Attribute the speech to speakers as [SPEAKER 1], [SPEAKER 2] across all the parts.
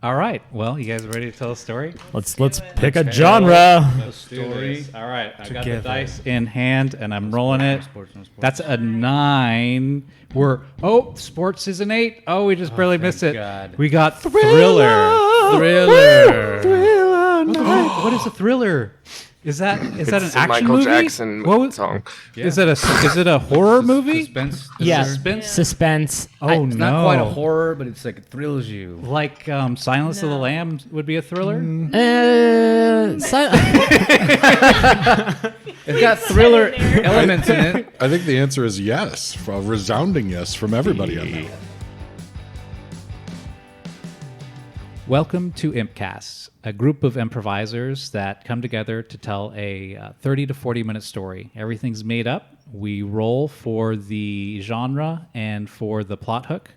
[SPEAKER 1] All right. Well, you guys ready to tell a story?
[SPEAKER 2] Let's pick a genre.
[SPEAKER 1] Let's do this. All right. I got the dice in hand, and I'm rolling it. That's a 9. Sports is an 8. Oh, we just barely missed it.
[SPEAKER 3] God.
[SPEAKER 1] We got thriller.
[SPEAKER 3] Thriller.
[SPEAKER 1] What is a thriller? Is that an action
[SPEAKER 4] Michael
[SPEAKER 1] movie?
[SPEAKER 4] Jackson song.
[SPEAKER 1] Yeah. Is it a horror movie?
[SPEAKER 3] Suspense.
[SPEAKER 2] Yeah,
[SPEAKER 1] Suspense?
[SPEAKER 2] suspense.
[SPEAKER 1] Oh,
[SPEAKER 3] It's
[SPEAKER 1] no.
[SPEAKER 3] not quite a horror, but it's like it thrills you.
[SPEAKER 1] Like Silence of the Lambs would be a thriller?
[SPEAKER 3] It's got thriller elements in it.
[SPEAKER 5] I think the answer is yes, a resounding yes from everybody on that one.
[SPEAKER 1] Welcome to Imp-Cast, a group of improvisers that come together to tell a 30 to 40 minute story. Everything's made up. We roll for the genre and for the plot hook.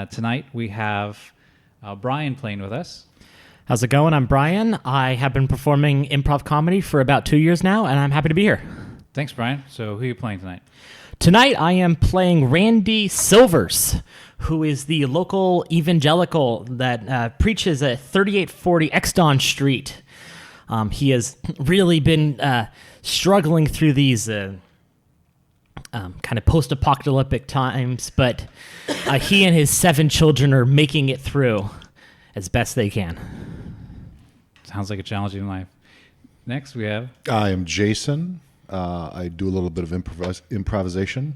[SPEAKER 1] Tonight we have Brian playing with us.
[SPEAKER 2] How's it going? I'm Brian. I have been performing improv comedy for about 2 years now, and I'm happy to be here.
[SPEAKER 1] Thanks, Brian. So who are you playing tonight?
[SPEAKER 2] Tonight, I am playing Randy Silvers, who is the local evangelical that preaches at 3840 Exton Street. He has really been struggling through these kind of post-apocalyptic times, but he and his 7 children are making it through as best they can.
[SPEAKER 1] Sounds like a challenging life. Next we have...
[SPEAKER 5] I am Jason. I do a little bit of improvisation,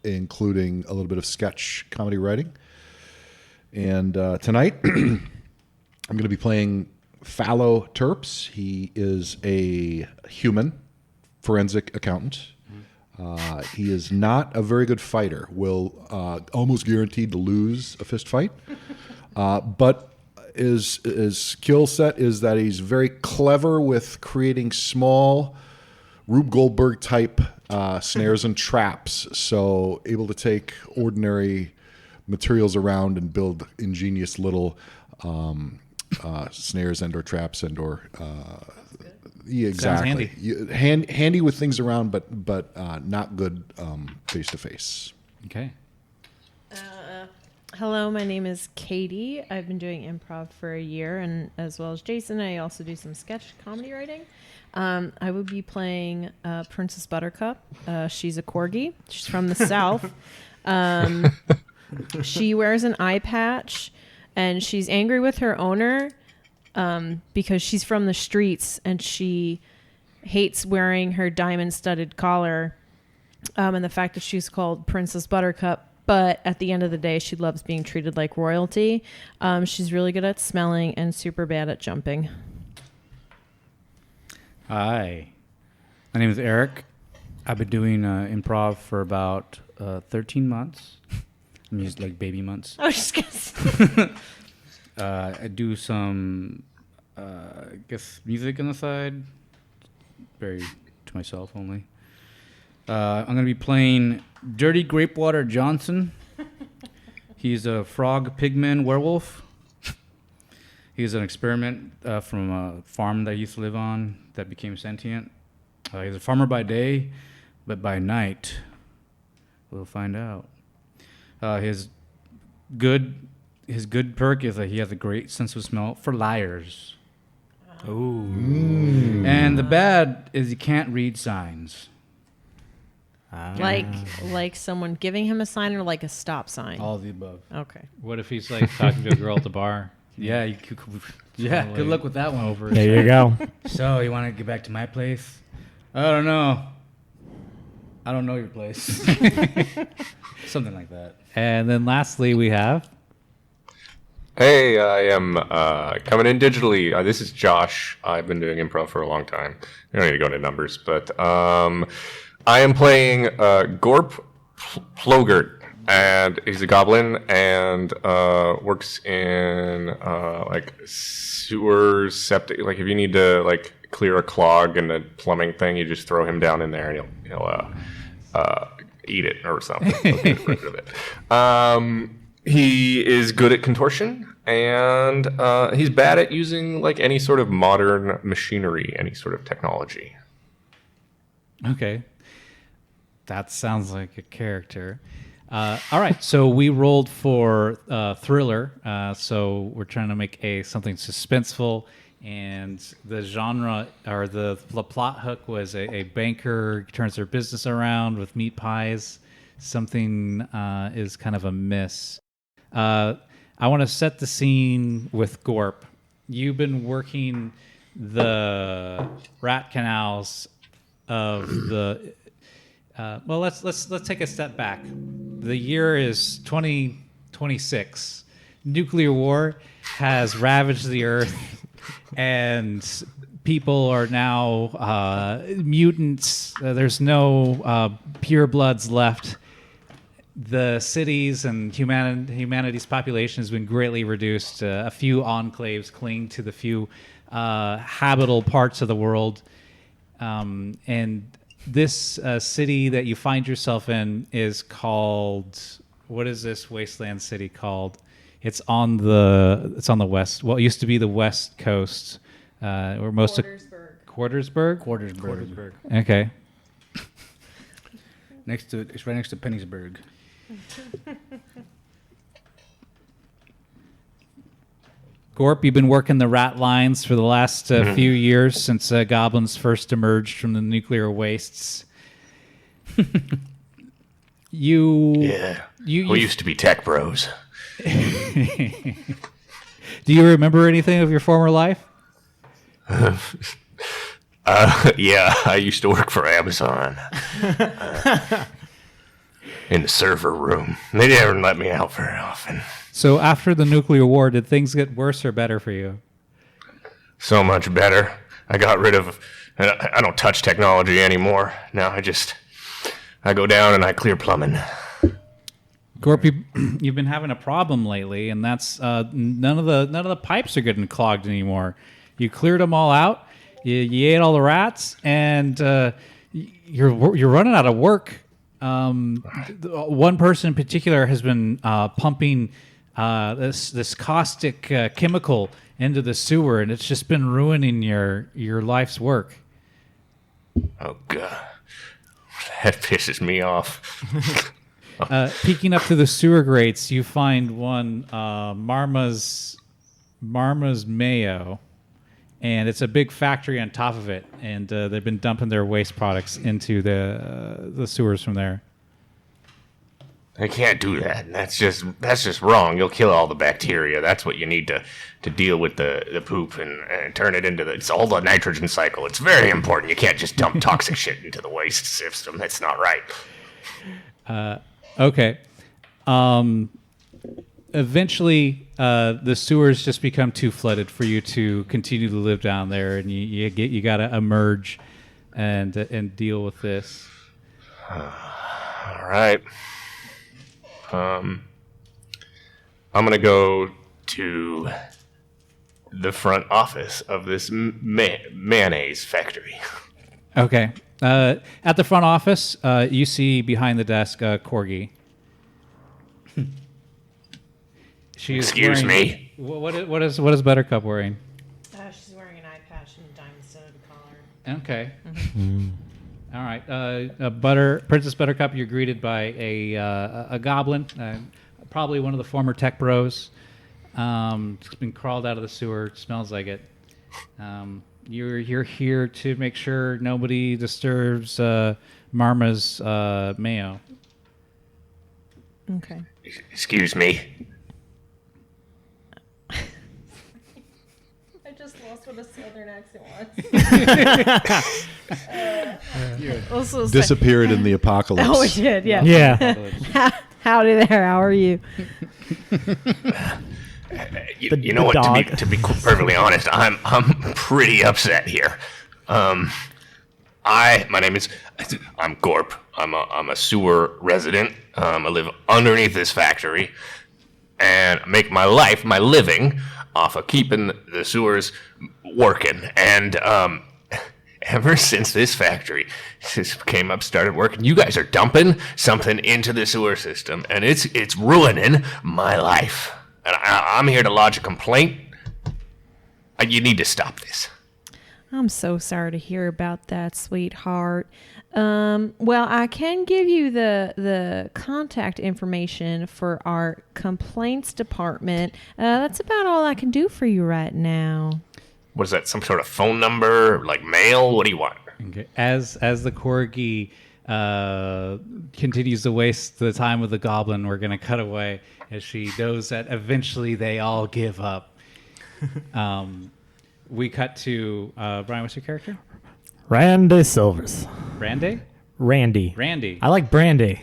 [SPEAKER 5] including a little bit of sketch comedy writing. And tonight, I'm going to be playing Fallow Terps. He is a human forensic accountant. He is not a very good fighter. Will almost guaranteed to lose a fist fight. But his skill set is that he's very clever with creating small Rube Goldberg type snares and traps, so able to take ordinary materials around and build ingenious little snares and or traps and or yeah, exactly. Handy with things around, but not good face to face.
[SPEAKER 1] Okay.
[SPEAKER 6] Hello, my name is Katie. I've been doing improv for a year, and as well as Jason, I also do some sketch comedy writing. I would be playing Princess Buttercup. She's a corgi. She's from the South. She wears an eye patch, and she's angry with her owner because she's from the streets, and she hates wearing her diamond-studded collar and the fact that she's called Princess Buttercup. But at the end of the day, she loves being treated like royalty. She's really good at smelling and super bad at jumping.
[SPEAKER 3] Hi, my name is Eric. I've been doing improv for about 13 months. I'm used like baby months.
[SPEAKER 6] I was just gonna say.
[SPEAKER 3] I do some, I guess, music on the side, very to myself only. I'm going to be playing Dirty Grapewater Johnson. He's a frog pigman werewolf. He's an experiment from a farm that I used to live on that became sentient. He's a farmer by day, but by night, we'll find out. His good perk is that he has a great sense of smell for liars. Ooh. And the bad is he can't read signs.
[SPEAKER 6] Like someone giving him a sign or like a stop sign?
[SPEAKER 3] All of the above.
[SPEAKER 6] Okay.
[SPEAKER 1] What if he's like talking to a girl at the bar?
[SPEAKER 3] Yeah, good luck with that one.
[SPEAKER 1] Over.
[SPEAKER 2] There you go.
[SPEAKER 3] So, you want to get back to my place? I don't know. I don't know your place. Something like that.
[SPEAKER 1] And then lastly, we have...
[SPEAKER 4] Hey, I am coming in digitally. This is Josh. I've been doing improv for a long time. I don't need to go into numbers, but I am playing Gorp Plogert, and he's a goblin and works in like sewer septic. Like if you need to like clear a clog in a plumbing thing, you just throw him down in there and he'll eat it or something. He'll get rid of it. He is good at contortion, and he's bad at using like any sort of modern machinery, any sort of technology.
[SPEAKER 1] Okay. That sounds like a character. All right, so we rolled for thriller. So we're trying to make something suspenseful, and the genre or the plot hook was a banker turns their business around with meat pies. Something is kind of a miss. I want to set the scene with Gorp. You've been working the rat canals of the. Well, let's take a step back. The year is 2026. Nuclear war has ravaged the earth, and people are now mutants. There's no purebloods left. The cities and humanity's population has been greatly reduced. A few enclaves cling to the few habitable parts of the world, and this city that you find yourself in is called, what is this wasteland city called? It's on the west. Well, it used to be the west coast, where most
[SPEAKER 6] Quartersburg.
[SPEAKER 3] Quartersburg.
[SPEAKER 1] Okay.
[SPEAKER 3] It's right next to Penningsburg.
[SPEAKER 1] Gorp, you've been working the rat lines for the last few years since goblins first emerged from the nuclear wastes.
[SPEAKER 7] We used to be tech bros.
[SPEAKER 1] Do you remember anything of your former life?
[SPEAKER 7] Yeah, I used to work for Amazon. In the server room. They didn't let me out very often.
[SPEAKER 1] So after the nuclear war, did things get worse or better for you?
[SPEAKER 7] So much better. I got rid of... I don't touch technology anymore. Now I go down and I clear plumbing.
[SPEAKER 1] Gorp, you've been having a problem lately, and that's none of the pipes are getting clogged anymore. You cleared them all out. You ate all the rats, and you're running out of work. One person in particular has been pumping this caustic chemical into the sewer, and it's just been ruining your life's work.
[SPEAKER 7] Oh, God. That pisses me off.
[SPEAKER 1] Peeking up to the sewer grates, you find one Marma's Mayo, and it's a big factory on top of it, and they've been dumping their waste products into the sewers from there.
[SPEAKER 7] I can't do that. That's just wrong. You'll kill all the bacteria. That's what you need to deal with the poop and turn it into it's all the nitrogen cycle. It's very important. You can't just dump toxic shit into the waste system. That's not right.
[SPEAKER 1] Okay. Eventually, the sewers just become too flooded for you to continue to live down there, and you got to emerge and deal with this.
[SPEAKER 7] All right. I'm gonna go to the front office of this mayonnaise factory.
[SPEAKER 1] Okay. At the front office, you see behind the desk Corgi.
[SPEAKER 7] Excuse me.
[SPEAKER 1] What is Buttercup wearing?
[SPEAKER 6] She's wearing an eye patch and a diamond-studded collar.
[SPEAKER 1] Okay. All right. Princess Buttercup, you're greeted by a goblin, probably one of the former tech bros. It's been crawled out of the sewer. Smells like it. You're here to make sure nobody disturbs Marma's Mayo.
[SPEAKER 6] Okay.
[SPEAKER 7] Excuse me.
[SPEAKER 6] I just lost what a southern accent was.
[SPEAKER 5] Disappeared in the apocalypse.
[SPEAKER 6] Oh, it did, yeah.
[SPEAKER 2] Yeah.
[SPEAKER 6] Howdy there, how are you?
[SPEAKER 7] You know what? To be perfectly honest, I'm pretty upset here. I'm Gorp. I'm a sewer resident. I live underneath this factory, and make my living off of keeping the sewers working. And ever since this factory came up, started working, you guys are dumping something into the sewer system, and it's ruining my life. And I'm here to lodge a complaint. You need to stop this.
[SPEAKER 6] I'm so sorry to hear about that, sweetheart. Well, I can give you the contact information for our complaints department. That's about all I can do for you right now.
[SPEAKER 7] What is that? Some sort of phone number, like mail? What do you want?
[SPEAKER 1] Okay. As the corgi continues to waste the time with the goblin, we're going to cut away as she knows that eventually they all give up. We cut to Brian. What's your character?
[SPEAKER 2] Randy Silvers.
[SPEAKER 1] Randy.
[SPEAKER 2] Randy. I like brandy,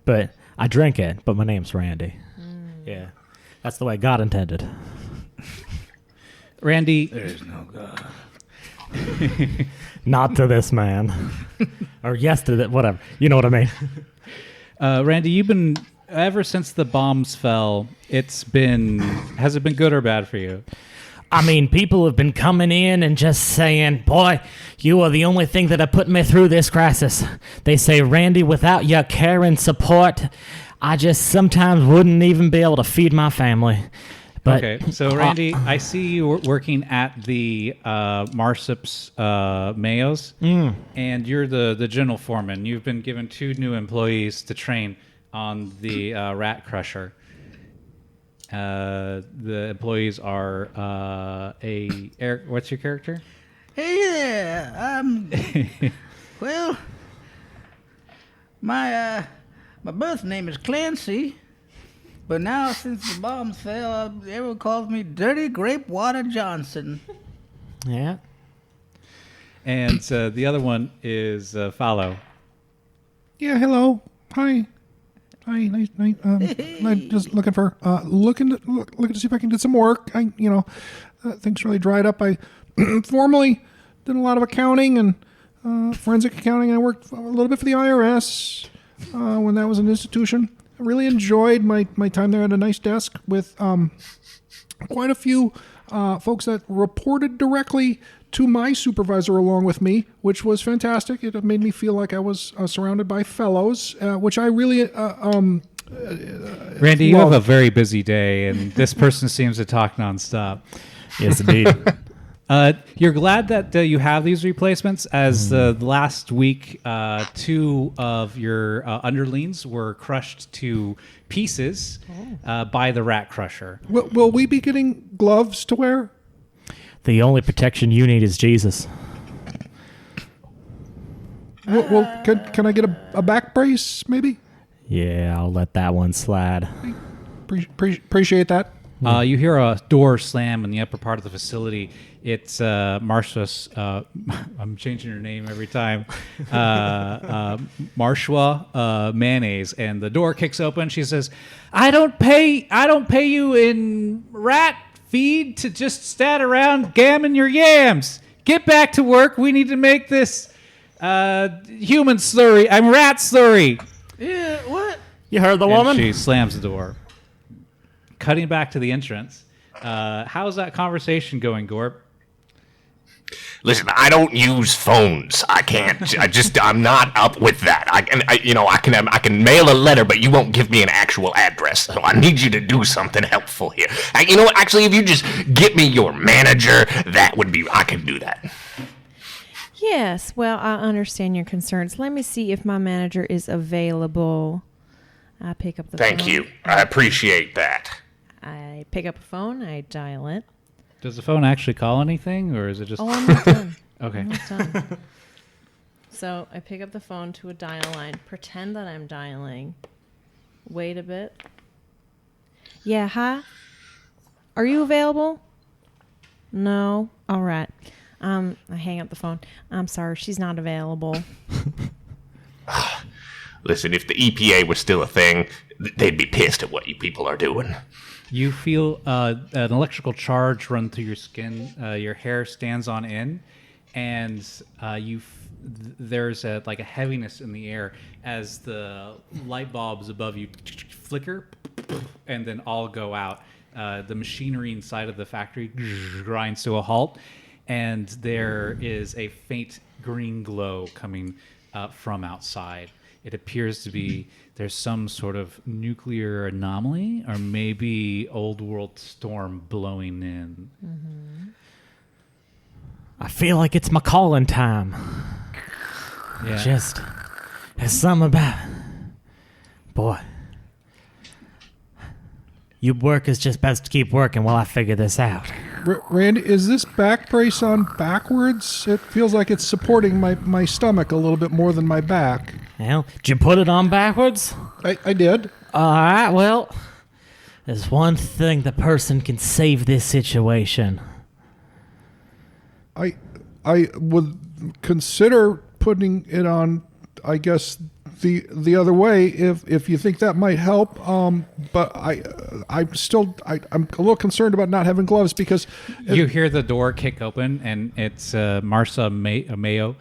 [SPEAKER 2] but I drink it. But my name's Randy. Yeah, that's the way God intended.
[SPEAKER 1] Randy.
[SPEAKER 3] There's no God.
[SPEAKER 2] Not to this man, or yes to that. Whatever. You know what I mean.
[SPEAKER 1] Randy, you've been ever since the bombs fell. Has it been good or bad for you?
[SPEAKER 2] I mean, people have been coming in and just saying, boy, you are the only thing that have put me through this crisis. They say, Randy, without your care and support, I just sometimes wouldn't even be able to feed my family. But,
[SPEAKER 1] Okay, so Randy, I see you working at the Marsup's Mayos, and you're the general foreman. You've been given 2 new employees to train on the rat crusher. The employees are Eric. What's your character?
[SPEAKER 8] Hey there. Well, my birth name is Clancy, but now since the bombs fell, everyone calls me Dirty Grape Water Johnson.
[SPEAKER 2] yeah.
[SPEAKER 1] And the other one is Fallow.
[SPEAKER 5] Yeah, hello. Hi. Nice. I'm just looking for looking to see if I can do some work. Things really dried up. I formerly did a lot of accounting and forensic accounting. I worked a little bit for the IRS when that was an institution. I really enjoyed my time there at a nice desk with quite a few folks that reported directly to my supervisor along with me, which was fantastic. It made me feel like I was surrounded by fellows, which I really
[SPEAKER 1] Randy, you have a very busy day, and this person seems to talk nonstop.
[SPEAKER 2] Yes, indeed.
[SPEAKER 1] You're glad that you have these replacements, as the last week, 2 of your underlings were crushed to pieces by the rat crusher.
[SPEAKER 5] Will we be getting gloves to wear?
[SPEAKER 2] The only protection you need is Jesus.
[SPEAKER 5] Well, can I get a back brace, maybe?
[SPEAKER 2] Yeah, I'll let that one slide.
[SPEAKER 5] Appreciate that.
[SPEAKER 1] You hear a door slam in the upper part of the facility. It's Marsha's. I'm changing her name every time. Marshwa Mayonnaise, and the door kicks open. She says, "I don't pay you in rat feed to just stand around gamming your yams. Get back to work. We need to make this human slurry. I'm rat slurry."
[SPEAKER 8] Yeah, what?
[SPEAKER 2] You heard the
[SPEAKER 1] And
[SPEAKER 2] woman?
[SPEAKER 1] she slams the door. Cutting back to the entrance. How's that conversation going, Gorp?
[SPEAKER 7] Listen, I don't use phones. I can't. I'm not up with that. I can mail a letter, but you won't give me an actual address. So I need you to do something helpful here. You know what? Actually, if you just get me your manager, I can do that.
[SPEAKER 6] Yes, well, I understand your concerns. Let me see if my manager is available. I pick up the phone.
[SPEAKER 7] Thank you. I appreciate that.
[SPEAKER 6] I pick up a phone. I dial it.
[SPEAKER 1] Does the phone actually call anything, or is it just...
[SPEAKER 6] Oh, I'm not done.
[SPEAKER 1] Okay.
[SPEAKER 6] I'm not done. So I pick up the phone to a dial line. Pretend that I'm dialing. Wait a bit. Yeah, hi? Are you available? No? All right. I hang up the phone. I'm sorry, she's not available.
[SPEAKER 7] Listen, if the EPA was still a thing, they'd be pissed at what you people are doing.
[SPEAKER 1] You feel an electrical charge run through your skin. Your hair stands on end, and there's a heaviness in the air as the light bulbs above you flicker and then all go out. The machinery inside of the factory grinds to a halt, and there is a faint green glow coming from outside. It appears to be there's some sort of nuclear anomaly, or maybe old world storm blowing in.
[SPEAKER 2] I feel like it's my calling time.
[SPEAKER 1] Yeah.
[SPEAKER 2] Just, there's something about, boy. You workers just best keep working while I figure this out.
[SPEAKER 9] Randy, is this back brace on backwards? It feels like it's supporting my stomach a little bit more than my back.
[SPEAKER 2] Well, did you put it on backwards?
[SPEAKER 9] I did.
[SPEAKER 2] All right, well, there's one thing the person can save this situation.
[SPEAKER 9] I would consider putting it on, I guess, the other way if you think that might help. But I'm a little concerned about not having gloves because
[SPEAKER 1] You hear the door kick open, and it's Marcia Mayo.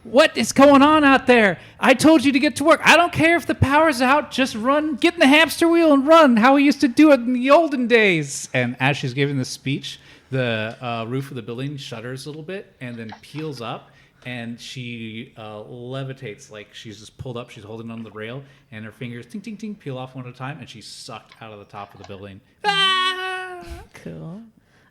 [SPEAKER 1] What is going on out there? I told you to get to work. I don't care if the power's out. Just run, get in the hamster wheel and run, how we used to do it in the olden days. And as she's giving this speech, the roof of the building shudders a little bit and then peels up. And she levitates, like she's just pulled up. She's holding on the rail, and her fingers, ting, ting, ting, peel off one at a time, and she's sucked out of the top of the building. Ah!
[SPEAKER 6] Cool.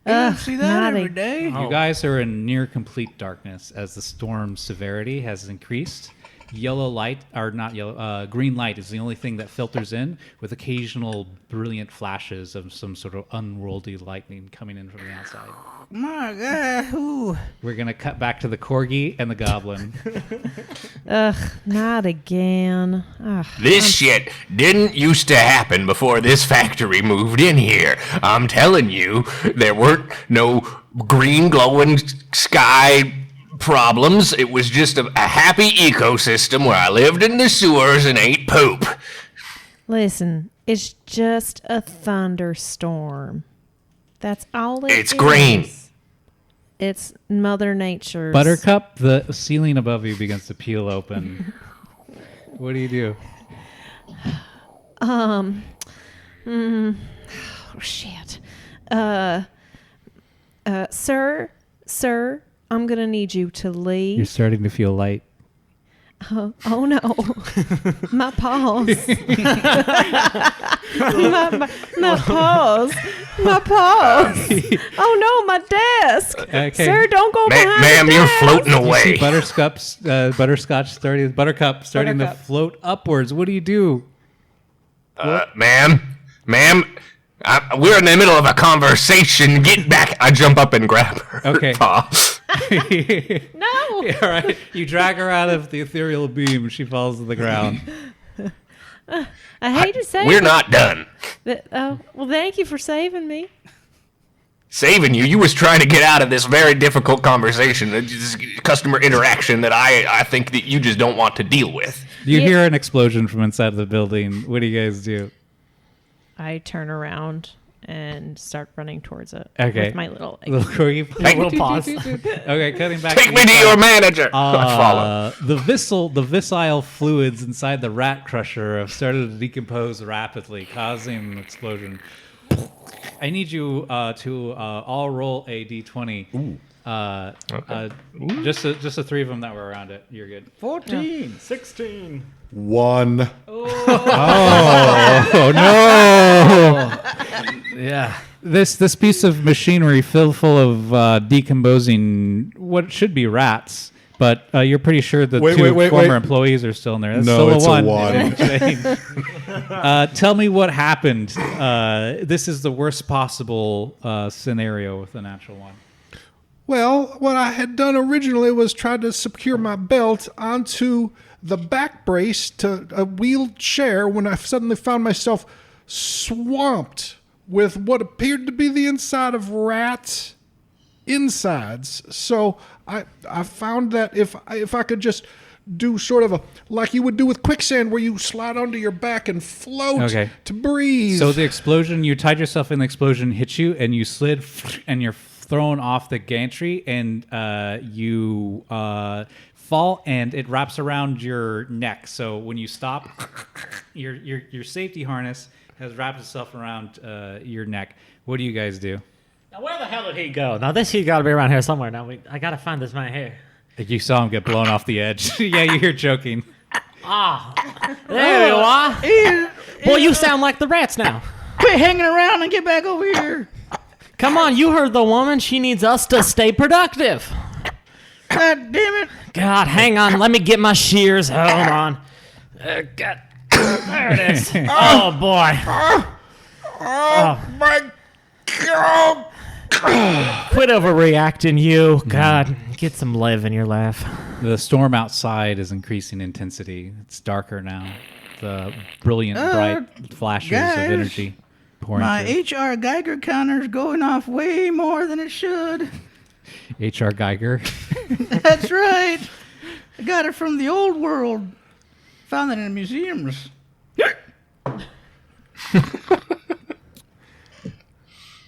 [SPEAKER 8] You don't see that
[SPEAKER 6] not
[SPEAKER 8] every day.
[SPEAKER 1] You guys are in near complete darkness as the storm's severity has increased. Yellow light, or not yellow, green light is the only thing that filters in, with occasional brilliant flashes of some sort of unworldly lightning coming in from the outside.
[SPEAKER 8] My God, ooh.
[SPEAKER 1] We're going to cut back to the corgi and the goblin.
[SPEAKER 6] Ugh, not again. Ugh.
[SPEAKER 7] This shit didn't used to happen before this factory moved in here. I'm telling you, there weren't no green glowing sky problems. It was just a happy ecosystem where I lived in the sewers and ate poop.
[SPEAKER 6] Listen, it's just a thunderstorm. That's all it is.
[SPEAKER 7] It's green.
[SPEAKER 6] It's Mother Nature's.
[SPEAKER 1] Buttercup, the ceiling above you begins to peel open. What do you do?
[SPEAKER 6] Oh, shit. Sir, I'm gonna need you to leave.
[SPEAKER 1] You're starting to feel light.
[SPEAKER 6] Oh no, my paws. my paws. My paws. Oh no, my desk.
[SPEAKER 1] Okay.
[SPEAKER 6] Sir, don't go behind
[SPEAKER 7] Ma'am,
[SPEAKER 6] the
[SPEAKER 7] you're
[SPEAKER 6] desk.
[SPEAKER 7] floating
[SPEAKER 1] You
[SPEAKER 7] away.
[SPEAKER 1] see Buttercup starting to float upwards. What do you do?
[SPEAKER 7] Ma'am, we're in the middle of a conversation. Get back. I jump up and grab her
[SPEAKER 1] Okay.
[SPEAKER 7] paw.
[SPEAKER 6] No.
[SPEAKER 1] All right. You drag her out of the ethereal beam. She falls to the ground.
[SPEAKER 6] I hate to say
[SPEAKER 7] We're
[SPEAKER 6] it,
[SPEAKER 7] not done.
[SPEAKER 6] but, well, thank you for saving me.
[SPEAKER 7] Saving you. You was trying to get out of this very difficult conversation, this customer interaction that I think that you just don't want to deal with.
[SPEAKER 1] You
[SPEAKER 6] Yeah.
[SPEAKER 1] hear an explosion from inside the building. What do you guys do?
[SPEAKER 6] I turn around and start running towards it.
[SPEAKER 1] Okay.
[SPEAKER 6] With my little.
[SPEAKER 1] Little corgi.
[SPEAKER 2] Little paws.
[SPEAKER 1] Okay, cutting back.
[SPEAKER 7] Take me to your manager. I follow.
[SPEAKER 1] The viscile fluids inside the rat crusher have started to decompose rapidly, causing an explosion. I need you to all roll a d20. Just the three of them that were around it. You're good.
[SPEAKER 8] 14.
[SPEAKER 2] 16.
[SPEAKER 5] 1.
[SPEAKER 1] Oh no!
[SPEAKER 2] Yeah.
[SPEAKER 1] This piece of machinery filled full of decomposing what should be rats, but you're pretty sure the two former employees are still in there. That's
[SPEAKER 5] No,
[SPEAKER 1] still
[SPEAKER 5] it's a
[SPEAKER 1] one. Tell me what happened. This is the worst possible scenario with the natural one.
[SPEAKER 9] Well, what I had done originally was try to secure my belt onto the back brace to a wheeled chair when I suddenly found myself swamped with what appeared to be the inside of rat insides. So I found that if I could just do sort of a like you would do with quicksand where you slide onto your back and float to breathe.
[SPEAKER 1] So the explosion, you tied yourself in the explosion, hit you, and you slid, and you're thrown off the gantry, and you fall, and it wraps around your neck. So when you stop, your safety harness has wrapped itself around your neck. What do you guys do?
[SPEAKER 2] Now, where the hell did he go? Now, this he got to be around here somewhere. Now, I got to find this man here.
[SPEAKER 1] You saw him get blown off the edge. Yeah, you hear choking.
[SPEAKER 2] There you are. Boy, you sound like the rats now.
[SPEAKER 8] Quit hanging around and get back over here.
[SPEAKER 2] Come on, you heard the woman. She needs us to stay productive.
[SPEAKER 8] God damn it.
[SPEAKER 2] God, hang on. Let me get my shears. Hold on. God. There it is. Oh, boy.
[SPEAKER 8] Oh, my God.
[SPEAKER 2] Quit overreacting, you. God, get some live in your laugh.
[SPEAKER 1] The storm outside is increasing intensity. It's darker now. The brilliant, bright flashes
[SPEAKER 8] guys,
[SPEAKER 1] of energy pouring
[SPEAKER 8] My
[SPEAKER 1] through.
[SPEAKER 8] HR Geiger counter's going off way more than it should.
[SPEAKER 1] H.R. Geiger.
[SPEAKER 8] That's right. I got it from the old world. Found it in museums.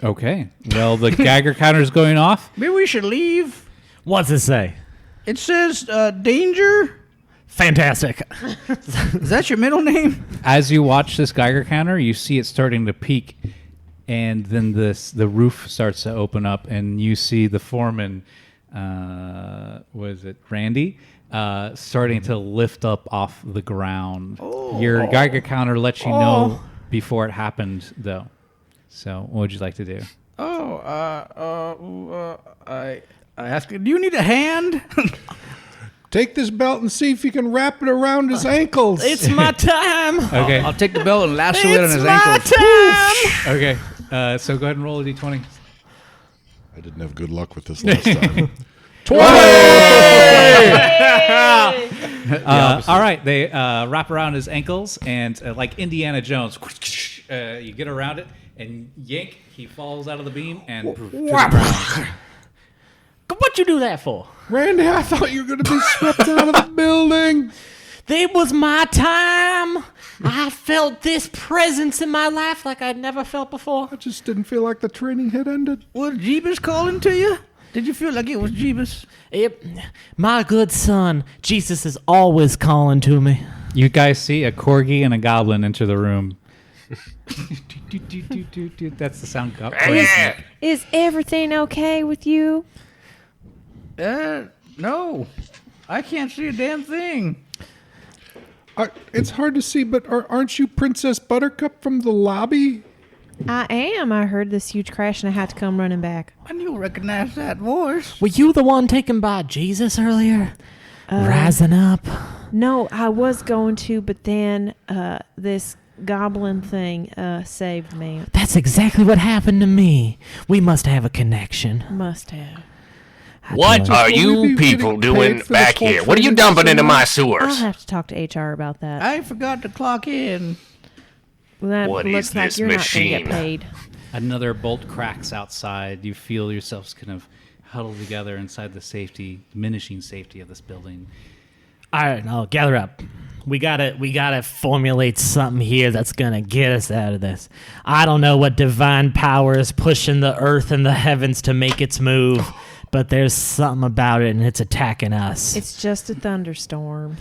[SPEAKER 1] Okay. Well, the Geiger counter is going off.
[SPEAKER 8] Maybe we should leave.
[SPEAKER 2] What's it say?
[SPEAKER 8] It says danger.
[SPEAKER 2] Fantastic.
[SPEAKER 8] Is that your middle name?
[SPEAKER 1] As you watch this Geiger counter, you see it starting to peak, and then the roof starts to open up, and you see the foreman, was it Randy, starting to lift up off the ground. Your Geiger counter lets you know before it happened, though. So, what would you like to do?
[SPEAKER 8] I asked, do you need a hand?
[SPEAKER 9] Take this belt and see if you can wrap it around his ankles.
[SPEAKER 2] It's my time.
[SPEAKER 1] Okay.
[SPEAKER 8] I'll take the belt and lasso it on
[SPEAKER 2] It's
[SPEAKER 8] his
[SPEAKER 2] my
[SPEAKER 8] ankles.
[SPEAKER 2] time.
[SPEAKER 1] Okay. So go ahead and roll a d20.
[SPEAKER 5] I didn't have good luck with this last time.
[SPEAKER 1] All right. They wrap around his ankles, and like Indiana Jones, you get around it and yank. He falls out of the beam and to the ground.
[SPEAKER 2] What'd you do that for?
[SPEAKER 9] Randy, I thought you were going to be swept out of the building.
[SPEAKER 2] It was my time. I felt this presence in my life like I'd never felt before.
[SPEAKER 9] I just didn't feel like the training had ended.
[SPEAKER 8] Was Jeebus calling to you? Did you feel like it was Jeebus?
[SPEAKER 2] Yep. My good son, Jesus is always calling to me.
[SPEAKER 1] You guys see a corgi and a goblin enter the room. That's the sound.
[SPEAKER 7] Yeah.
[SPEAKER 6] Is everything okay with you?
[SPEAKER 8] No. I can't see a damn thing.
[SPEAKER 9] It's hard to see, but aren't you Princess Buttercup from the lobby?
[SPEAKER 6] I am. I heard this huge crash and I had to come running back.
[SPEAKER 8] I knew recognize that voice.
[SPEAKER 2] Were you the one taken by Jesus earlier? Rising up?
[SPEAKER 6] No, I was going to, but then this goblin thing saved me.
[SPEAKER 2] That's exactly what happened to me. We must have a connection.
[SPEAKER 6] Must have.
[SPEAKER 7] What are
[SPEAKER 9] Will we
[SPEAKER 7] you
[SPEAKER 9] be
[SPEAKER 7] people
[SPEAKER 9] getting
[SPEAKER 7] doing
[SPEAKER 9] paid for this
[SPEAKER 7] back
[SPEAKER 9] whole
[SPEAKER 7] here? What are you
[SPEAKER 9] training
[SPEAKER 7] dumping into my
[SPEAKER 6] I'll
[SPEAKER 7] sewers?
[SPEAKER 6] have to talk to HR about that.
[SPEAKER 8] I forgot to clock in.
[SPEAKER 6] Well, that
[SPEAKER 7] What
[SPEAKER 6] looks
[SPEAKER 7] is
[SPEAKER 6] like
[SPEAKER 7] this
[SPEAKER 6] you're not
[SPEAKER 7] machine?
[SPEAKER 6] going to get paid.
[SPEAKER 1] Another bolt cracks outside. You feel yourselves kind of huddled together inside the diminishing safety of this building.
[SPEAKER 2] All right, now gather up. We gotta formulate something here that's gonna get us out of this. I don't know what divine power is pushing the earth and the heavens to make its move, but there's something about it and it's attacking us.
[SPEAKER 6] It's just a thunderstorm.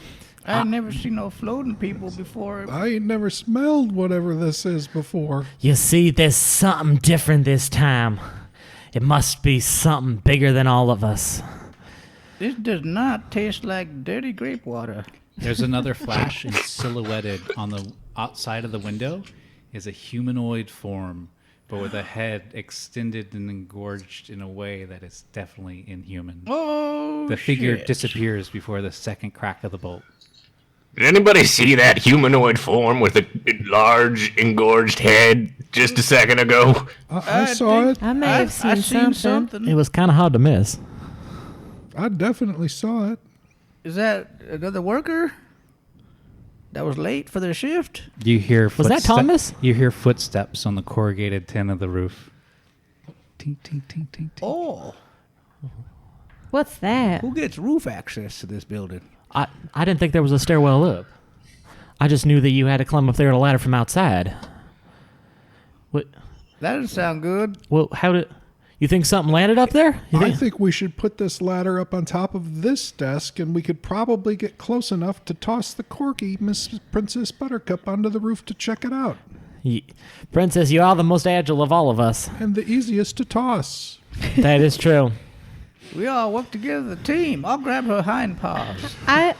[SPEAKER 8] I never seen no floating people before.
[SPEAKER 9] I ain't never smelled whatever this is before.
[SPEAKER 2] You see, there's something different this time. It must be something bigger than all of us.
[SPEAKER 8] This does not taste like dirty grape water.
[SPEAKER 1] There's another flash, and silhouetted on the outside of the window is a humanoid form, but with a head extended and engorged in a way that is definitely inhuman.
[SPEAKER 8] Oh,
[SPEAKER 1] The figure
[SPEAKER 8] shit.
[SPEAKER 1] disappears before the second crack of the bolt.
[SPEAKER 7] Did anybody see that humanoid form with a large engorged head just a second ago?
[SPEAKER 9] I saw it.
[SPEAKER 6] I may have seen,
[SPEAKER 8] I seen
[SPEAKER 6] something.
[SPEAKER 2] It was kind of hard to miss.
[SPEAKER 9] I definitely saw it.
[SPEAKER 8] Is that another worker that was late for their shift?
[SPEAKER 1] You hear
[SPEAKER 2] Was that Thomas?
[SPEAKER 1] You hear footsteps on the corrugated tin of the roof. Tink, tink, tink, tink, tink.
[SPEAKER 8] Oh,
[SPEAKER 6] What's that?
[SPEAKER 8] who gets roof access to this building?
[SPEAKER 2] I didn't think there was a stairwell up. I just knew that you had to climb up there on a ladder from outside. What?
[SPEAKER 8] That doesn't sound good.
[SPEAKER 2] Well, how did... You think something landed up there? You
[SPEAKER 9] I think we should put this ladder up on top of this desk, and we could probably get close enough to toss the corgi, Miss Princess Buttercup, onto the roof to check it out.
[SPEAKER 2] Princess, you are the most agile of all of us.
[SPEAKER 9] And the easiest to toss.
[SPEAKER 2] That is true.
[SPEAKER 8] We all work together as a team. I'll grab her hind paws.
[SPEAKER 6] I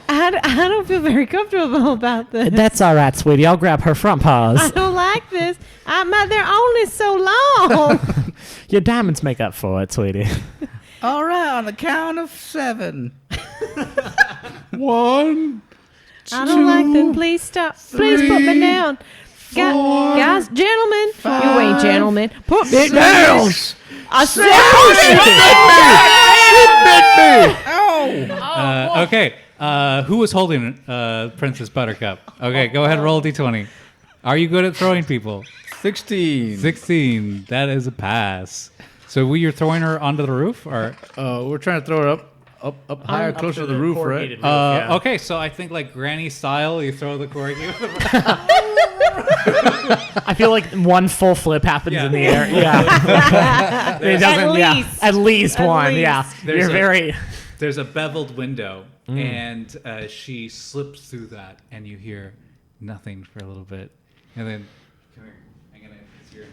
[SPEAKER 6] don't feel very comfortable about this.
[SPEAKER 2] That's all right, sweetie. I'll grab her front
[SPEAKER 6] I
[SPEAKER 2] paws.
[SPEAKER 6] don't like this. They're only so long.
[SPEAKER 2] Your diamonds make up for it, sweetie.
[SPEAKER 8] All right, on the count of 7.
[SPEAKER 9] 1,
[SPEAKER 6] I don't like them. Please stop. Please put me down. Guys, gentlemen. You ain't gentlemen. Put me down. I said
[SPEAKER 1] Okay. Who was holding Princess Buttercup? Okay, go ahead. Roll D20. Are you good at throwing people?
[SPEAKER 3] 16.
[SPEAKER 1] 16. That is a pass. So you're throwing her onto the roof, or?
[SPEAKER 3] We're trying to throw her up higher, closer to the roof, right?
[SPEAKER 1] Okay, so I think like Granny style, you throw the corgi.
[SPEAKER 2] I feel like one full flip happens in the air. Yeah. It doesn't, at least one. Yeah.
[SPEAKER 1] There's a beveled window, and she slips through that, and you hear nothing for a little bit, and then come here. I'm gonna kiss your face.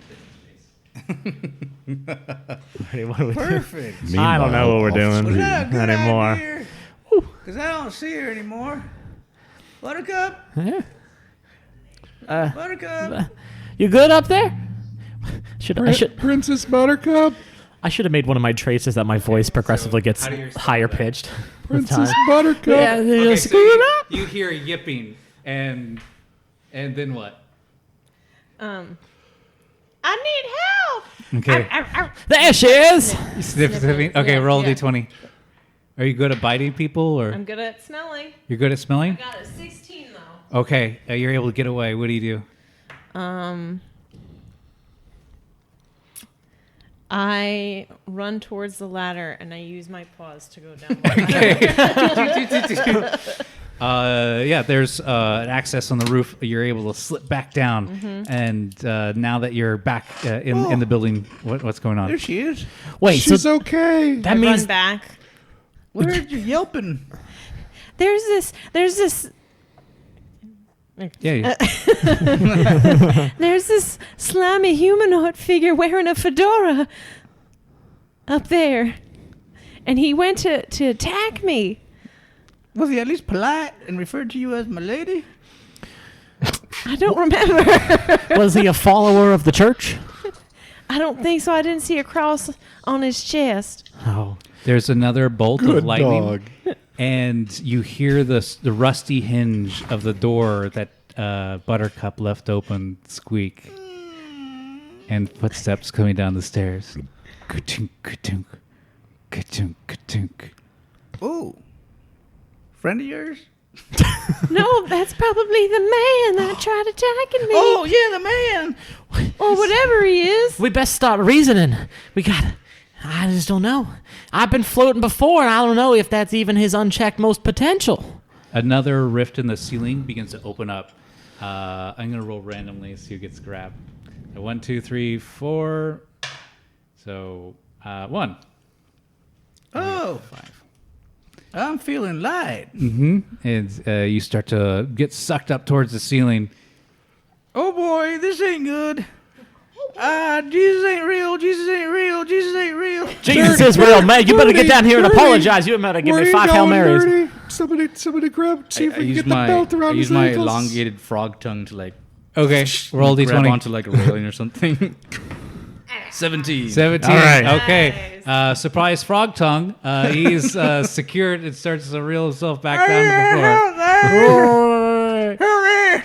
[SPEAKER 8] Perfect.
[SPEAKER 2] I don't know what we're doing anymore.
[SPEAKER 8] Because I don't see her anymore. Buttercup? Buttercup?
[SPEAKER 2] You good up there?
[SPEAKER 9] Princess Buttercup.
[SPEAKER 2] I should have made one of my traits is that my voice progressively gets higher pitched.
[SPEAKER 9] Princess Buttercup.
[SPEAKER 2] Yeah,
[SPEAKER 1] Okay,
[SPEAKER 2] screw
[SPEAKER 1] so
[SPEAKER 2] it up.
[SPEAKER 1] you hear yipping, and then what?
[SPEAKER 6] I need help.
[SPEAKER 1] Okay.
[SPEAKER 2] There she is.
[SPEAKER 1] Sniffing. Okay, roll
[SPEAKER 6] Yeah.
[SPEAKER 1] D20. Are you good at biting people, or
[SPEAKER 6] I'm good at smelling.
[SPEAKER 1] you're good at smelling?
[SPEAKER 6] Got a 16 though.
[SPEAKER 1] Okay, you're able to get away. What do you do?
[SPEAKER 6] I run towards the ladder and I use my paws to go down.
[SPEAKER 1] Yeah, there's an access on the roof. You're able to slip back down, and now that you're back in the building, what's going on?
[SPEAKER 8] There she is.
[SPEAKER 2] Wait,
[SPEAKER 9] She's
[SPEAKER 2] so
[SPEAKER 9] okay.
[SPEAKER 2] that
[SPEAKER 6] I
[SPEAKER 2] means
[SPEAKER 6] run back.
[SPEAKER 8] Where are you yelping?
[SPEAKER 6] There's this.
[SPEAKER 1] Yeah.
[SPEAKER 6] There's this slimy humanoid figure wearing a fedora up there. And he went to attack me.
[SPEAKER 8] Was he at least polite and referred to you as my lady?
[SPEAKER 6] I don't remember.
[SPEAKER 2] was he a follower of the church?
[SPEAKER 6] I don't think so. I didn't see a cross on his chest.
[SPEAKER 2] Oh.
[SPEAKER 1] There's another bolt
[SPEAKER 5] Good
[SPEAKER 1] of lightning,
[SPEAKER 5] dog.
[SPEAKER 1] and you hear the rusty hinge of the door that Buttercup left open squeak, and footsteps coming down the stairs. Ka-tink, ka-tink, ka-tink, ka-tink.
[SPEAKER 8] Oh. Friend of yours?
[SPEAKER 6] No, that's probably the man that tried attacking me.
[SPEAKER 8] Oh, yeah, the man.
[SPEAKER 6] Or whatever he is.
[SPEAKER 2] We best start reasoning. I just don't know. I've been floating before, and I don't know if that's even his unchecked most potential.
[SPEAKER 1] Another rift in the ceiling begins to open up. I'm gonna roll randomly, see who gets grabbed. 1, 2, 3, 4. So 1.
[SPEAKER 8] Oh.
[SPEAKER 1] 5.
[SPEAKER 8] I'm feeling light.
[SPEAKER 1] And you start to get sucked up towards the ceiling.
[SPEAKER 8] Oh, boy, this ain't good. Jesus ain't real. Jesus ain't real. Jesus ain't real.
[SPEAKER 2] Jesus is real, man. You better get down here and apologize. You better give me 5 Hail Marys.
[SPEAKER 9] Dirty? Somebody grab. See if we can get the belt around his
[SPEAKER 3] my
[SPEAKER 9] ankles.
[SPEAKER 3] elongated frog tongue to like
[SPEAKER 1] Okay, roll
[SPEAKER 3] grab
[SPEAKER 1] D20.
[SPEAKER 3] onto like a railing or something. 17.
[SPEAKER 1] 17.
[SPEAKER 2] All right.
[SPEAKER 1] Okay. Surprise frog tongue. He's secured and starts to reel himself back down to the floor.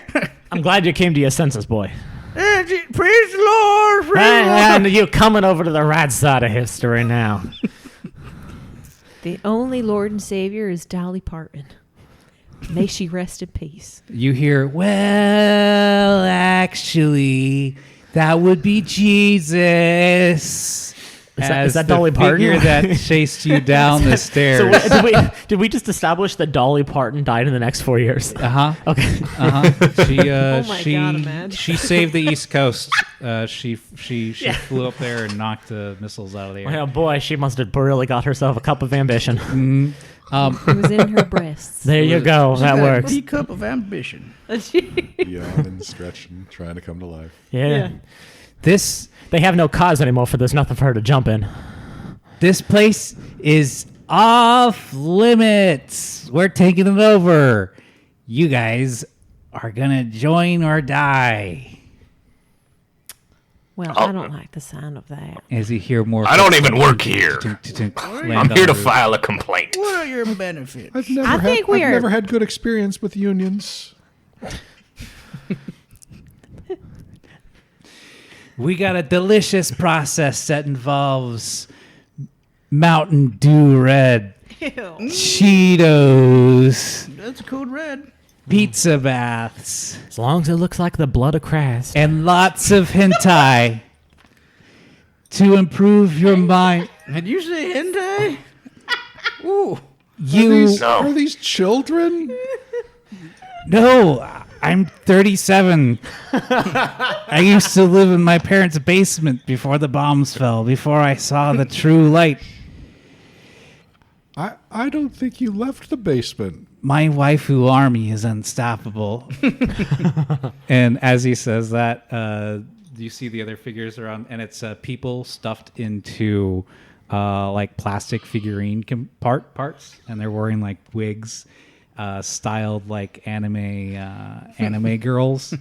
[SPEAKER 2] I'm glad you came to your senses, boy.
[SPEAKER 8] Praise the Lord.
[SPEAKER 2] And you're coming over to the right side of history now.
[SPEAKER 6] The only Lord and Savior is Dolly Parton. May she rest in peace.
[SPEAKER 1] You hear, well, actually, that would be Jesus.
[SPEAKER 2] Is that Dolly Parton?
[SPEAKER 1] Figure that chased you down the stairs.
[SPEAKER 2] So did we just establish that Dolly Parton died in the next 4 years? Okay.
[SPEAKER 1] She,
[SPEAKER 6] Oh my God, Imad.
[SPEAKER 1] she saved the East Coast. She flew up there and knocked the missiles out of the air.
[SPEAKER 2] Oh boy, she must have really got herself a cup of ambition.
[SPEAKER 6] It was in her breasts.
[SPEAKER 2] There you go. That works.
[SPEAKER 8] Teacup of ambition.
[SPEAKER 5] Yawning, stretching, trying to come to life.
[SPEAKER 2] Yeah.
[SPEAKER 1] This
[SPEAKER 2] They have no cause anymore, for there's nothing for her to jump in.
[SPEAKER 1] This place is off limits. We're taking it over. You guys are gonna join or die.
[SPEAKER 6] Well, I don't like the sound of that.
[SPEAKER 1] As you hear more,
[SPEAKER 7] I don't even work here.
[SPEAKER 1] land
[SPEAKER 7] I'm
[SPEAKER 1] on
[SPEAKER 7] here to
[SPEAKER 1] the roof.
[SPEAKER 7] file a complaint.
[SPEAKER 8] What are your benefits?
[SPEAKER 9] I've never,
[SPEAKER 6] I think we
[SPEAKER 9] I've
[SPEAKER 6] are-
[SPEAKER 9] never had good experience with unions.
[SPEAKER 1] We got a delicious process that involves Mountain Dew Red, Cheetos,
[SPEAKER 8] That's Code Red.
[SPEAKER 1] pizza baths,
[SPEAKER 2] As long as it looks like the blood of Christ.
[SPEAKER 1] and lots of hentai to improve your mind.
[SPEAKER 8] Did you say hentai? Ooh.
[SPEAKER 1] You
[SPEAKER 4] No.
[SPEAKER 9] Are these children?
[SPEAKER 1] no, I'm 37. I used to live in my parents' basement before the bombs fell, before I saw the true light.
[SPEAKER 9] I don't think you left the basement.
[SPEAKER 1] My waifu army is unstoppable. And as he says that, you see the other figures around, and it's people stuffed into like plastic figurine parts, and they're wearing like wigs, styled like anime girls,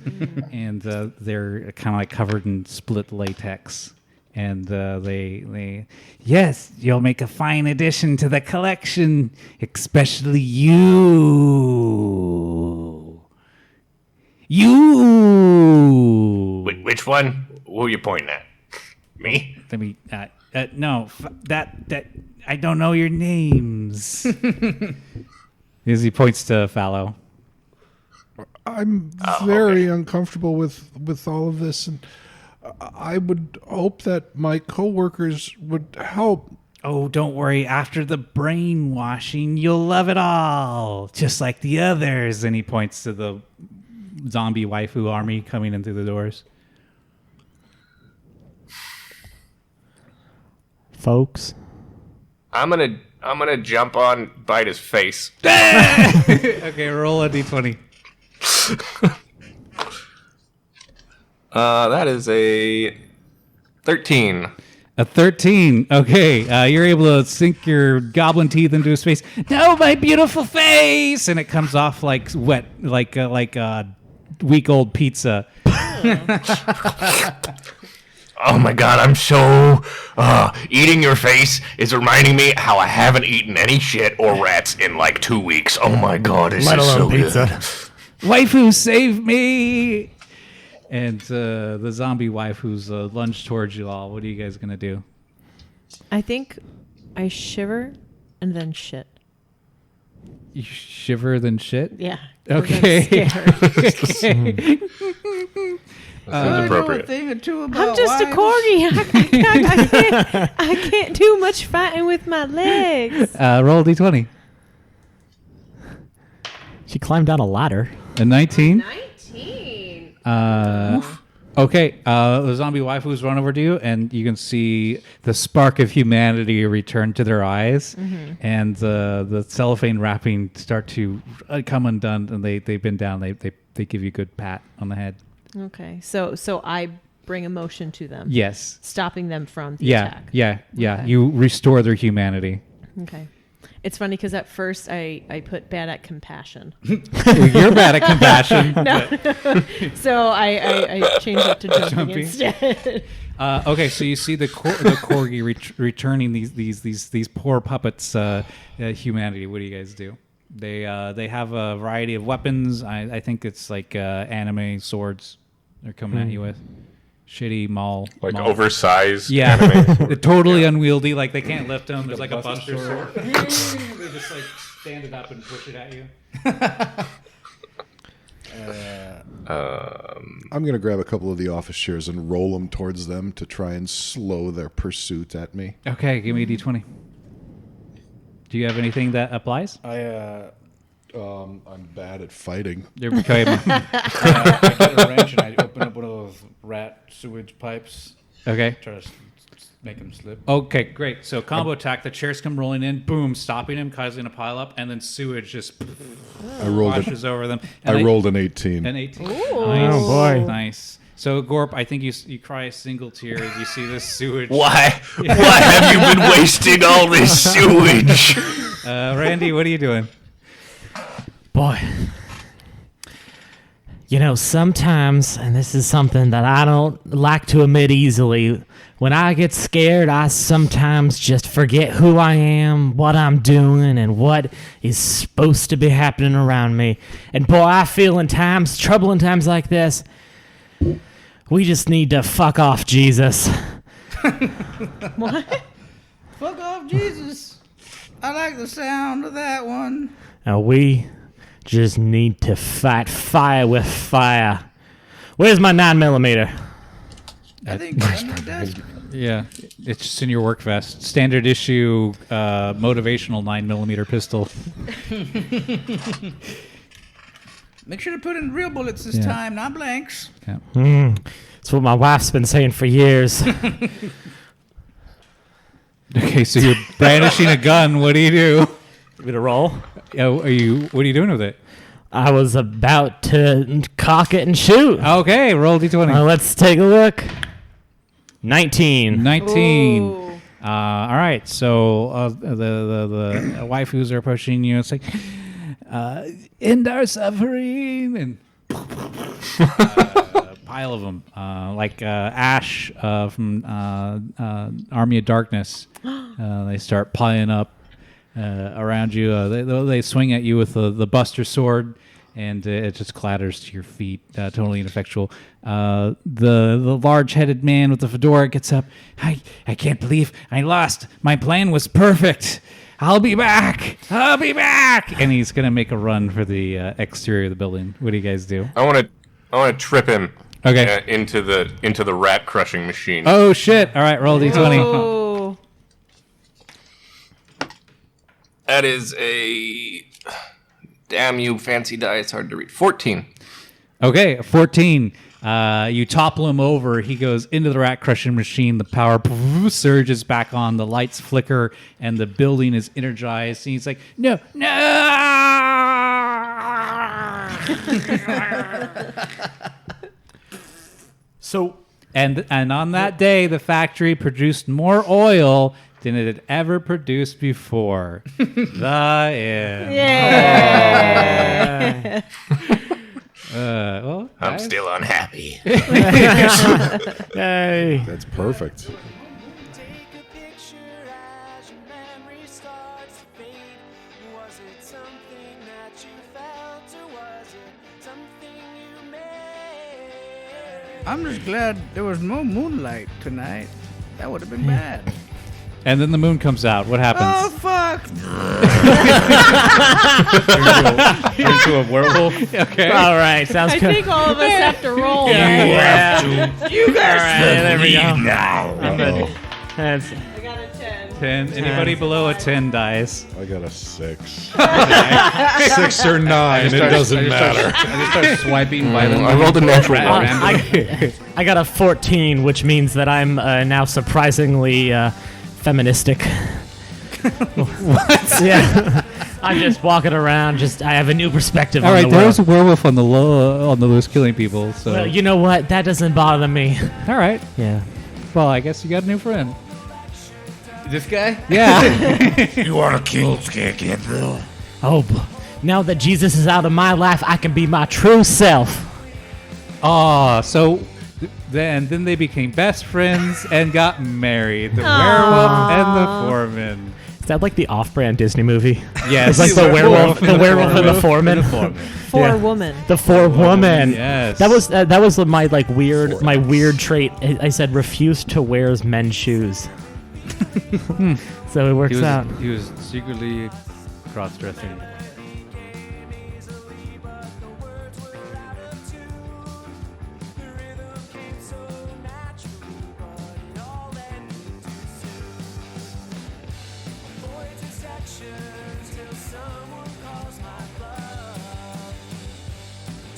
[SPEAKER 1] and they're kind of like covered in split latex. And they yes, you'll make a fine addition to the collection, especially you.
[SPEAKER 7] Which one? Who are you pointing at? Me?
[SPEAKER 1] Let me no, that I don't know your names. As he points to Fallow.
[SPEAKER 9] I'm very uncomfortable with all of this, and I would hope that my coworkers would help.
[SPEAKER 1] Oh, don't worry. After the brainwashing, you'll love it all, just like the others. And he points to the zombie waifu army coming in through the doors.
[SPEAKER 2] Folks.
[SPEAKER 7] I'm gonna jump on, bite his face.
[SPEAKER 1] Okay, roll a d20.
[SPEAKER 7] That is a 13.
[SPEAKER 1] A 13. Okay, you're able to sink your goblin teeth into his face. No, my beautiful face, and it comes off like wet, like week-old pizza.
[SPEAKER 7] Oh my god, I'm so... eating your face is reminding me how I haven't eaten any shit or rats in like 2 weeks. Oh my god, this is so good.
[SPEAKER 1] Waifu, save me! And the zombie waifus lunge towards you all. What are you guys gonna do?
[SPEAKER 6] I think I shiver and then shit.
[SPEAKER 1] You shiver then shit?
[SPEAKER 6] Yeah. 'cause I'm
[SPEAKER 1] Okay.
[SPEAKER 6] scared.
[SPEAKER 4] Sounds appropriate.
[SPEAKER 8] A thing or two about
[SPEAKER 6] I'm just a
[SPEAKER 8] wives.
[SPEAKER 6] corgi. I can't do much fighting with my legs.
[SPEAKER 1] Roll a d20.
[SPEAKER 2] She climbed down a ladder.
[SPEAKER 1] A 19.
[SPEAKER 6] 19.
[SPEAKER 1] Okay, the zombie waifus run over to you, and you can see the spark of humanity return to their eyes, and the cellophane wrapping start to come undone, and they've been down. They give you a good pat on the head.
[SPEAKER 6] Okay, so I bring emotion to them.
[SPEAKER 1] Yes.
[SPEAKER 6] Stopping them from the
[SPEAKER 1] Yeah.
[SPEAKER 6] attack.
[SPEAKER 1] Yeah.
[SPEAKER 6] Okay.
[SPEAKER 1] You restore their humanity.
[SPEAKER 6] Okay. It's funny because at first I put bad at compassion.
[SPEAKER 1] Well, you're bad at compassion.
[SPEAKER 6] So I changed it to jumping
[SPEAKER 1] Jumping.
[SPEAKER 6] instead.
[SPEAKER 1] Okay, so you see the corgi returning these poor puppets humanity. What do you guys do? They have a variety of weapons. I think it's like anime swords they're coming at you with. Shitty mall.
[SPEAKER 4] Oversized
[SPEAKER 1] Yeah, they're totally unwieldy. Like they can't lift them. There's like a buster sword. They just like stand it up and push it at you.
[SPEAKER 5] I'm going to grab a couple of the office chairs and roll them towards them to try and slow their pursuit at me.
[SPEAKER 1] Okay, give me a d20. Do you have anything that applies?
[SPEAKER 5] I'm bad at fighting.
[SPEAKER 1] There became
[SPEAKER 3] I get a wrench and I open up one of those rat sewage pipes.
[SPEAKER 1] okay.
[SPEAKER 3] Try to make him slip.
[SPEAKER 1] Okay, great. So combo attack. The chairs come rolling in. Boom, stopping him, causing a pile up, and then sewage just
[SPEAKER 5] I rolled
[SPEAKER 1] washes over them. And
[SPEAKER 5] I rolled an 18.
[SPEAKER 1] an 18. Nice.
[SPEAKER 2] Oh, boy.
[SPEAKER 1] Nice. So Gorp, I think you cry a single tear as you see this sewage.
[SPEAKER 7] Why have you been wasting all this sewage?
[SPEAKER 1] Randy, what are you doing?
[SPEAKER 2] Boy. Sometimes, and this is something that I don't like to admit easily, when I get scared, I sometimes just forget who I am, what I'm doing, and what is supposed to be happening around me. And boy, I feel trouble in times like this, we just need to fuck off Jesus.
[SPEAKER 6] What?
[SPEAKER 8] Fuck off, Jesus. I like the sound of that one.
[SPEAKER 2] Now we just need to fight fire with fire. Where's my 9mm?
[SPEAKER 8] I think under the desk.
[SPEAKER 1] Yeah, it's just in your work vest. Standard issue, motivational 9mm pistol.
[SPEAKER 8] Make sure to put in real bullets this
[SPEAKER 1] Yeah.
[SPEAKER 8] time, not blanks.
[SPEAKER 1] Yeah.
[SPEAKER 2] That's what my wife's been saying for years.
[SPEAKER 1] Okay, so you're brandishing a gun. What do you do?
[SPEAKER 2] Give it a roll.
[SPEAKER 1] What are you doing with it?
[SPEAKER 2] I was about to cock it and shoot.
[SPEAKER 1] Okay, roll d20.
[SPEAKER 2] Let's take a look. 19.
[SPEAKER 1] 19.
[SPEAKER 6] Ooh.
[SPEAKER 1] All right, so the waifus are approaching you. It's like, end our suffering, and a pile of them, like ash from Army of Darkness. They start piling up around you. They swing at you with the Buster Sword, and it just clatters to your feet, totally ineffectual. The large-headed man with the fedora gets up. I can't believe I lost. My plan was perfect. I'll be back. And he's gonna make a run for the exterior of the building. What do you guys do?
[SPEAKER 4] I want to trip him.
[SPEAKER 1] Okay.
[SPEAKER 4] Into the rat crushing machine.
[SPEAKER 1] Oh shit! All right, roll d20.
[SPEAKER 6] Oh.
[SPEAKER 4] That is a damn you fancy die. It's hard to read. 14.
[SPEAKER 1] Okay, 14. You topple him over. He goes into the rat crushing machine. The power surges back on. The lights flicker, and the building is energized. And he's like, "No, no!"
[SPEAKER 2] So,
[SPEAKER 1] and on that day, the factory produced more oil than it had ever produced before. The end.
[SPEAKER 6] Yeah.
[SPEAKER 1] Well,
[SPEAKER 7] I'm
[SPEAKER 1] guys.
[SPEAKER 7] still unhappy.
[SPEAKER 2] hey.
[SPEAKER 5] That's perfect.
[SPEAKER 10] Take a picture as your memory starts to fade. Was it something that you felt, or was it something you made?
[SPEAKER 8] I'm just glad there was no moonlight tonight. That would have been bad.
[SPEAKER 1] And then the moon comes out. What happens?
[SPEAKER 8] Oh, fuck.
[SPEAKER 3] Into a werewolf.
[SPEAKER 1] Okay.
[SPEAKER 2] All right, sounds
[SPEAKER 6] I
[SPEAKER 2] good.
[SPEAKER 6] think all of us have to roll.
[SPEAKER 2] Yeah.
[SPEAKER 8] You guys
[SPEAKER 2] All right, there we go.
[SPEAKER 5] Oh,
[SPEAKER 2] That's,
[SPEAKER 6] I got a 10.
[SPEAKER 1] 10. Anybody below a 10 dies.
[SPEAKER 5] I got a 6. 6 or 9, it doesn't matter.
[SPEAKER 3] I just start swiping violently.
[SPEAKER 4] I rolled a natural
[SPEAKER 3] At
[SPEAKER 4] one.
[SPEAKER 3] random.
[SPEAKER 2] I got a 14, which means that I'm now surprisingly feministic. What? Yeah. I'm just walking around. I have a new perspective
[SPEAKER 1] All
[SPEAKER 2] on
[SPEAKER 1] right,
[SPEAKER 2] the
[SPEAKER 1] there
[SPEAKER 2] world.
[SPEAKER 1] was a werewolf on the loose killing people. So
[SPEAKER 2] Well, you know what? That doesn't bother me.
[SPEAKER 1] all right.
[SPEAKER 2] Yeah.
[SPEAKER 1] Well, I guess you got a new friend.
[SPEAKER 3] This guy?
[SPEAKER 1] Yeah.
[SPEAKER 7] You want to kill Scarecrow?
[SPEAKER 2] Oh, now that Jesus is out of my life, I can be my true self.
[SPEAKER 1] So then they became best friends and got married. The werewolf and the foreman.
[SPEAKER 2] Is that like the off-brand Disney movie?
[SPEAKER 1] Yes.
[SPEAKER 2] It's like the werewolf and the foreman.
[SPEAKER 6] For woman.
[SPEAKER 2] The forewoman.
[SPEAKER 1] Yes.
[SPEAKER 2] That was my weird trait. I said refuse to wear men's shoes. So it works out.
[SPEAKER 3] He was secretly cross-dressing.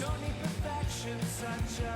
[SPEAKER 10] Don't need perfection, such a